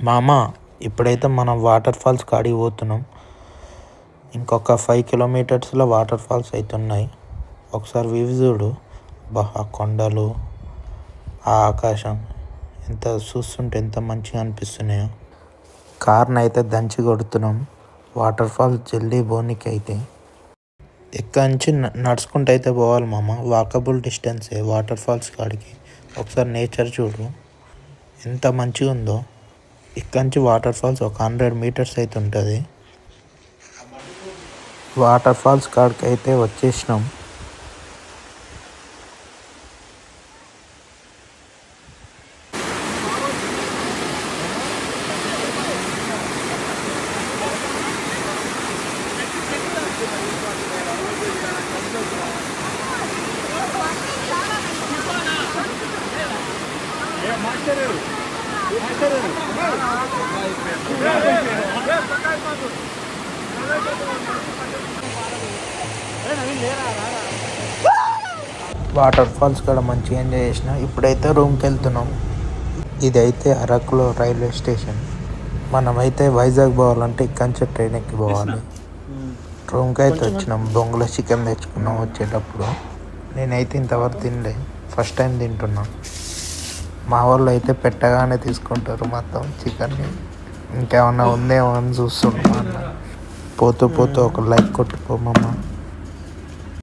మామ ఇప్పుడైతే మనం వాటర్ ఫాల్స్ కాడికి పోతున్నాం. ఇంకొక 5 కిలోమీటర్స్లో వాటర్ ఫాల్స్ అయితే ఉన్నాయి. ఒకసారి వ్యూ చూడు. ఆ కొండలు, ఆ ఆకాశం ఎంత చూస్తుంటే ఎంత మంచిగా అనిపిస్తున్నాయో. కార్ని అయితే దంచి కొడుతున్నాం వాటర్ ఫాల్స్ జల్దీ పోనీకి. అయితే ఇక్కడ నుంచి నడుచుకుంటూ అయితే పోవాలి మామ. వాకబుల్ డిస్టెన్సే వాటర్ ఫాల్స్ కాడికి. ఒకసారి నేచర్ చూడు ఎంత మంచిగా ఉందో. ఇక్కడ నుంచి వాటర్ ఫాల్స్ ఒక 100 మీటర్స్ అయితే ఉంటుంది. వాటర్ ఫాల్స్ కాడికి అయితే వచ్చేసినాం. వాటర్ ఫాల్స్ కూడా మంచిగా ఎంజాయ్ చేసిన. ఇప్పుడైతే రూమ్కి వెళ్తున్నాం. ఇదైతే అరకులో రైల్వే స్టేషన్. మనమైతే వైజాగ్ పోవాలంటే ఇక్కడి నుంచి ట్రైన్ ఎక్కి పోవాలి. రూమ్కి అయితే వచ్చినాం. బొంగులో చికెన్ తెచ్చుకున్నాం వచ్చేటప్పుడు. నేనైతే ఇంతవరకు తినలే, ఫస్ట్ టైం తింటున్నా. మా వాళ్ళు అయితే పెట్టగానే తీసుకుంటారు మొత్తం చికెన్ని. ఇంకేమన్నా ఉందేమో అని చూస్తున్నాం. పోతూ పోతూ ఒక లైక్ కొట్టుకోమమ్మా.